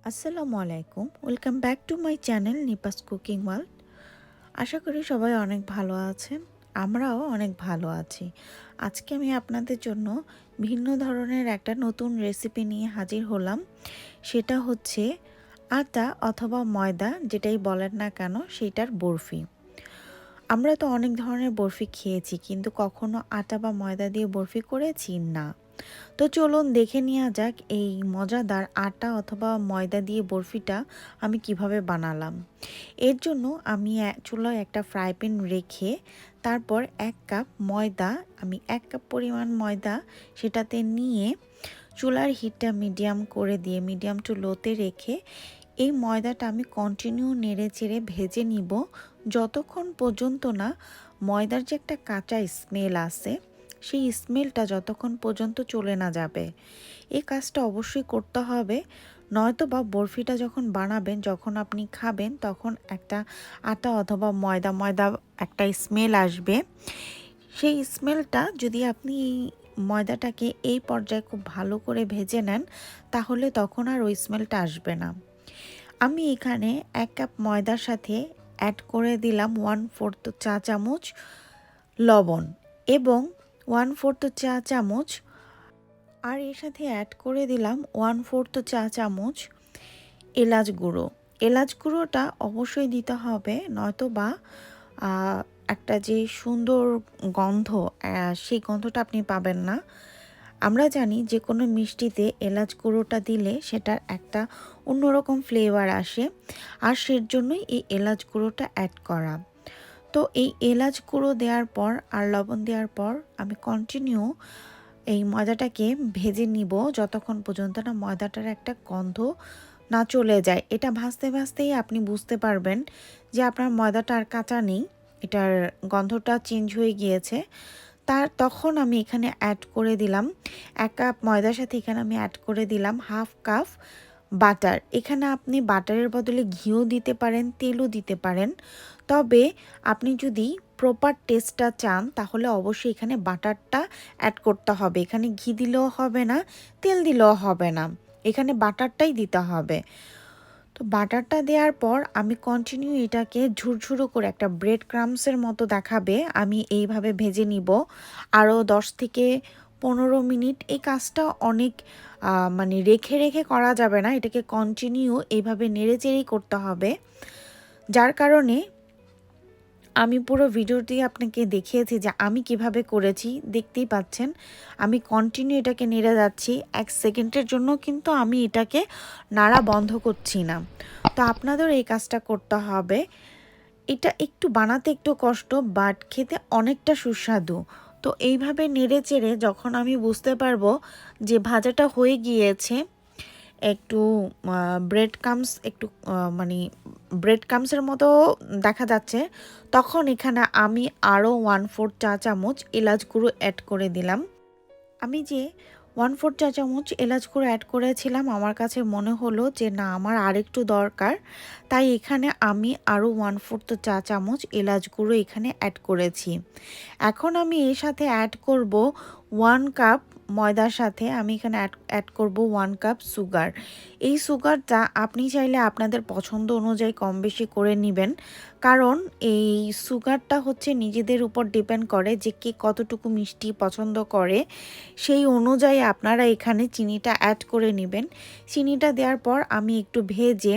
আসসালামু আলাইকুম, welcome back to my channel Nipa's cooking world. আশা করি সবাই অনেক ভালো আছেন, আমরাও অনেক ভালো আছি। আজকে আমি আপনাদের জন্য ভিন্ন ধরনের একটা নতুন রেসিপি নিয়ে হাজির হলাম। সেটা হচ্ছে আটা অথবা ময়দা যেটাই বলেন না কেন সেইটার বরফি। আমরা তো অনেক ধরনের বরফি খেয়েছি, কিন্তু কখনো আটা বা ময়দা দিয়ে বরফি করেছি না। তো চলুন দেখে নেওয়া যাক এই মজাদার আটা অথবা ময়দা দিয়ে বরফিটা আমি কিভাবে বানালাম। এর জন্য আমি চুলায় একটা ফ্রাই প্যান রেখে তারপর 1 কাপ ময়দা, আমি 1 কাপ পরিমাণ ময়দা সেটাতে নিয়ে চুলার হিটটা মিডিয়াম করে দিয়ে মিডিয়াম টু লোতে রেখে এই ময়দাটা আমি কন্টিনিউ নেড়ে চেড়ে ভেজে নিব যতক্ষণ পর্যন্ত না ময়দার যে একটা কাঁচা স্মেল আছে সেই স্মেলটা যতক্ষণ পর্যন্ত চলে না যাবে। এই কাজটা অবশ্যই করতে হবে, নয়তো বা বরফিটা যখন বানাবেন, যখন আপনি খাবেন তখন একটা আটা অথবা ময়দা ময়দা একটা স্মেল আসবে। সেই স্মেলটা যদি আপনি এই ময়দাটাকে এই পর্যায়ে খুব ভালো করে ভেজে নেন তাহলে তখন আর ওই স্মেলটা আসবে না। আমি এখানে 1 কাপ ময়দার সাথে অ্যাড করে দিলাম 1/4 চা চামচ লবণ এবং 1/4 চা চামচ, আর এর সাথে অ্যাড করে দিলাম 1/4 চা চামচ এলাচ গুঁড়ো। এলাচ গুঁড়োটা অবশ্যই দিতে হবে, নয়তো বা একটা যে সুন্দর গন্ধ, সেই গন্ধটা আপনি পাবেন না। আমরা জানি যে কোনো মিষ্টিতে এলাচ গুঁড়োটা দিলে সেটার একটা অন্যরকম ফ্লেভার আসে, আর সের জন্যই এই এলাচ গুঁড়োটা অ্যাড করা। তো এই এলাচ গুঁড়ো দেওয়ার পর আর লবণ দেওয়ার পর আমি কন্টিনিউ এই ময়দাটাকে ভেজে নিব যতক্ষণ পর্যন্ত না ময়দাটার একটা গন্ধ না চলে যায়। এটা ভাজতে ভাজতেই আপনি বুঝতে পারবেন যে আপনার ময়দাটা আর কাঁচা নেই, এটার গন্ধটা চেঞ্জ হয়ে গিয়েছে। তখন আমি এখানে অ্যাড করে দিলাম 1 কাপ ময়দার সাথে এখানে আমি অ্যাড করে দিলাম 1/2 কাপ বাটার। এখানে আপনি বাটারের বদলে ঘিও দিতে পারেন, তেলও দিতে পারেন। তবে আপনি যদি প্রপার টেস্টটা চান তাহলে অবশ্যই এখানে বাটারটা অ্যাড করতে হবে। এখানে ঘি দিলেও হবে না, তেল দিলেও হবে না, এখানে বাটারটাই দিতে হবে। তো বাটারটা দেওয়ার পর আমি কন্টিনিউ এটাকে ঝুরঝুরো করে একটা ব্রেড ক্রামসের মতো দেখাবে আমি এইভাবে ভেজে নিব আরও 10 থেকে 15 মিনিট। এই কাজটা অনেক মানে রেখে রেখে করা যাবে না, এটাকে কন্টিনিউ এইভাবে নেড়েচেড়েই করতে হবে। যার কারণে আমি পুরো ভিডিওটি আপনাকে দেখিয়েছি যে আমি কিভাবে করেছি, দেখতেই পাচ্ছেন আমি কন্টিনিউ এটাকে নেড়ে যাচ্ছি 1 সেকেন্ডের জন্য, কিন্তু আমি এটাকে নাড়া বন্ধ করছি না। তো আপনাদের এই কাজটা করতে হবে। এটা একটু বানাতে একটু কষ্ট, বাট খেতে অনেকটা সুস্বাদু। তো এইভাবে নেড়ে চেড়ে যখন আমি বুঝতে পারবো যে ভাজাটা হয়ে গিয়েছে, একটু ব্রেড ক্রামস একটু মানে ব্রেড ক্রামসের মতো দেখা যাচ্ছে, তখন এখানে আমি আরও 1/4 চা চামচ এলাচ গুঁড়ো অ্যাড করে দিলাম। আমি যে 1/4 চা চামচ এলাচ গুঁড়ো অ্যাড করেছিলাম, আমার কাছে মনে হলো যে না আমার আরেকটু দরকার, তাই এখানে আমি আরও 1/4 চা চামচ এলাচ গুঁড়ো এখানে অ্যাড করেছি। এখন আমি এর সাথে অ্যাড করব 1 কাপ ময়দার সাথে আমি এখানে অ্যাড করব 1 কাপ সুগার। এই সুগারটা আপনি চাইলে আপনাদের পছন্দ অনুযায়ী কম বেশি করে নেবেন, কারণ এই সুগারটা হচ্ছে নিজেদের উপর ডিপেন্ড করে যে কে কতটুকু মিষ্টি পছন্দ করে, সেই অনুযায়ী আপনারা এখানে চিনিটা অ্যাড করে নেবেন। চিনিটা দেওয়ার পর আমি একটু ভেজে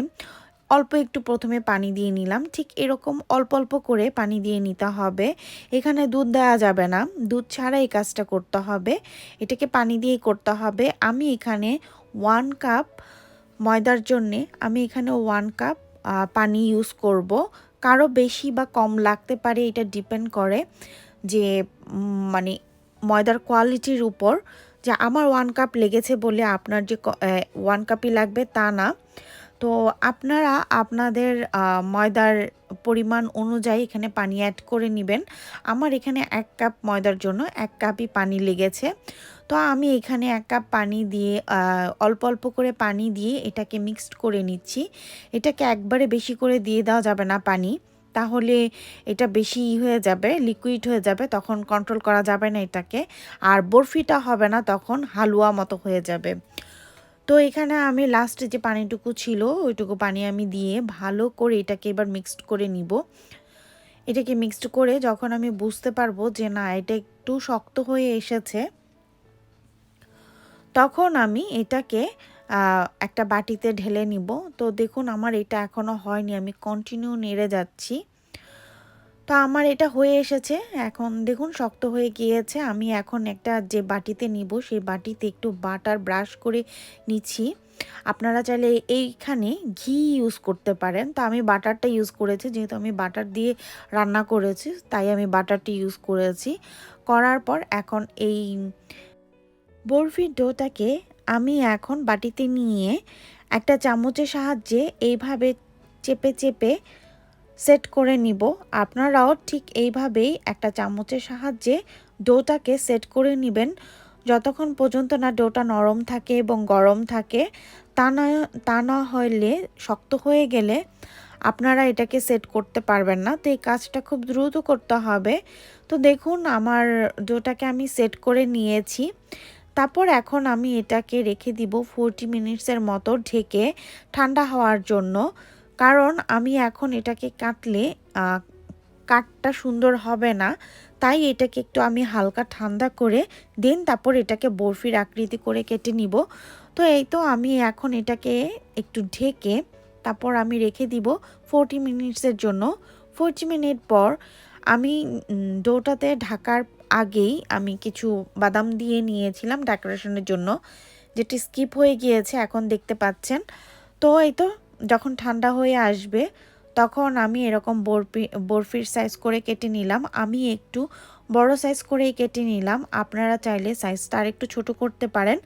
অল্প একটু প্রথমে পানি দিয়ে নিলাম, ঠিক এরকম অল্প অল্প করে পানি দিয়ে নিতে হবে। এখানে দুধ দেওয়া যাবে না, দুধ ছাড়া এই কাজটা করতে হবে, এটাকে পানি দিয়েই করতে হবে। আমি এখানে 1 কাপ ময়দার জন্যে আমি এখানে 1 কাপ পানি ইউজ করব। কারো বেশি বা কম লাগতে পারে, এটা ডিপেন্ড করে যে মানে ময়দার কোয়ালিটির উপর, যে আমার 1 কাপ লেগেছে বলে আপনার যে 1 কাপই লাগবে তা না। তো আপনারা আপনাদের ময়দার পরিমাণ অনুযায়ী এখানে পানি অ্যাড করে নেবেন। আমার এখানে 1 কাপ ময়দার জন্য 1 কাপই পানি লেগেছে। তো আমি এখানে 1 কাপ পানি দিয়ে অল্প অল্প করে পানি দিয়ে এটাকে মিক্সড করে নিচ্ছি। এটাকে একবারে বেশি করে দিয়ে দেওয়া যাবে না পানি, তাহলে এটা বেশি হয়ে যাবে, লিকুইড হয়ে যাবে, তখন কন্ট্রোল করা যাবে না এটাকে, আর বরফিটা হবে না, তখন হালুয়া মতো হয়ে যাবে। তো এখানে আমি লাস্টে যে পানিটুকু ছিল ওইটুকু পানি আমি দিয়ে ভালো করে এটাকে এবার মিক্সড করে নিব। এটাকে মিক্সড করে যখন আমি বুঝতে পারবো যে না এটা একটু শক্ত হয়ে এসেছে, তখন আমি এটাকে একটা বাটিতে ঢেলে নিব। তো দেখুন আমার এটা এখনও হয়নি, আমি কন্টিনিউ নেড়ে যাচ্ছি। তো আমার এটা হয়ে এসেছে, এখন দেখুন শক্ত হয়ে গিয়েছে। আমি এখন একটা যে বাটিতে নিব সেই বাটিতে একটু বাটার ব্রাশ করে নিচ্ছি। আপনারা চাইলে এইখানে ঘি ইউজ করতে পারেন, তো আমি বাটারটা ইউজ করেছি, যেহেতু আমি বাটার দিয়ে রান্না করেছি তাই আমি বাটারটি ইউজ করেছি। করার পর এখন এই বরফির ডোটাকে আমি এখন বাটিতে নিয়ে একটা চামচের সাহায্যে এইভাবে চেপে চেপে সেট করে নিব। আপনারাও ঠিক এইভাবেই একটা চামচের সাহায্যে ডোটাকে সেট করে নেবেন, যতক্ষণ পর্যন্ত না ডোটা নরম থাকে এবং গরম থাকে। তা না হলে শক্ত হয়ে গেলে আপনারা এটাকে সেট করতে পারবেন না। তো এই কাজটা খুব দ্রুত করতে হবে। তো দেখুন আমার ডোটাকে আমি সেট করে নিয়েছি। তারপর এখন আমি এটাকে রেখে দিব 40 মিনিটসের মতো ঢেকে ঠান্ডা হওয়ার জন্য। কারণ আমি এখন এটাকে কাটলে কাটটা সুন্দর হবে না, তাই এটাকে একটু আমি হালকা ঠান্ডা করে দেন তারপর এটাকে বরফির আকৃতি করে কেটে নিব। তো এই তো আমি এখন এটাকে একটু ঢেকে তারপর আমি রেখে দিব 40 মিনিটসের জন্য। 40 মিনিট পর আমি ডোটাতে ঢাকার আগেই আমি কিছু বাদাম দিয়ে নিয়েছিলাম ডেকোরেশনের জন্য, যেটি স্কিপ হয়ে গিয়েছে এখন দেখতে পাচ্ছেন। তো এই তো যখন ঠান্ডা হয়ে আসবে তখন আমি এরকম বরফির সাইজ করে কেটে নিলাম। আমি একটু বড় সাইজ করেই কেটে নিলাম, আপনারা চাইলে সাইজটা আর একটু ছোট করতে পারেন।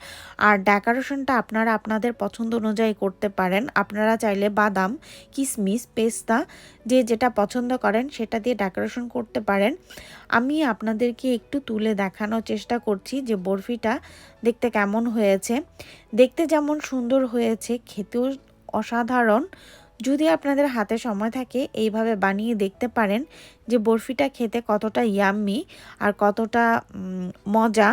আর ডেকোরেশনটা আপনারা আপনাদের পছন্দ অনুযায়ী করতে পারেন। আপনারা চাইলে বাদাম, কিশমিশ, পেস্তা যে যেটা পছন্দ করেন সেটা দিয়ে ডেকোরেশন করতে পারেন। আমি আপনাদেরকে একটু তুলে দেখানোর চেষ্টা করছি যে বরফিটা দেখতে কেমন হয়েছে। দেখতে যেমন সুন্দর হয়েছে, খেতেও অসাধারণ। যদি আপনাদের হাতে সময় থাকে এইভাবে বানিয়ে দেখতে পারেন যে বরফিটা খেতে কতটা ইয়াম্মি আর কতটা মজা।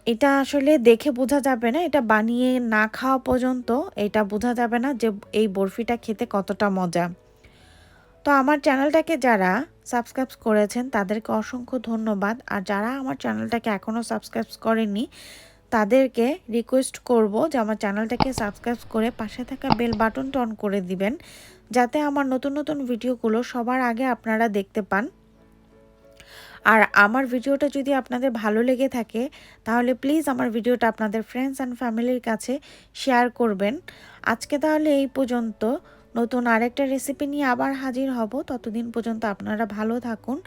এটা আসলে দেখে বোঝা যাবে না, এটা বানিয়ে না খাওয়া পর্যন্ত এটা বোঝা যাবে না যে এই বরফিটা খেতে কতটা মজা। তো আমার চ্যানেলটাকে যারা সাবস্ক্রাইব করেছেন তাদেরকে অসংখ্য ধন্যবাদ। আর যারা আমার চ্যানেলটাকে এখনও সাবস্ক্রাইব করেননি তাদেরকে রিকোয়েস্ট করব যে আমার চ্যানেলটাকে সাবস্ক্রাইব করে পাশে থাকা বেল বাটনটা অন করে দিবেন, যাতে আমার নতুন নতুন ভিডিওগুলো সবার আগে আপনারা দেখতে পান। আর আমার ভিডিওটা যদি আপনাদের ভালো লেগে থাকে তাহলে প্লিজ আমার ভিডিওটা আপনাদের ফ্রেন্ডস অ্যান্ড ফ্যামিলির কাছে শেয়ার করবেন। আজকে তাহলে এই পর্যন্ত, নতুন আরেকটা রেসিপি নিয়ে আবার হাজির হব। ততদিন পর্যন্ত আপনারা ভালো থাকুন।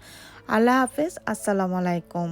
আল্লাহ হাফেজ, আসসালামু আলাইকুম।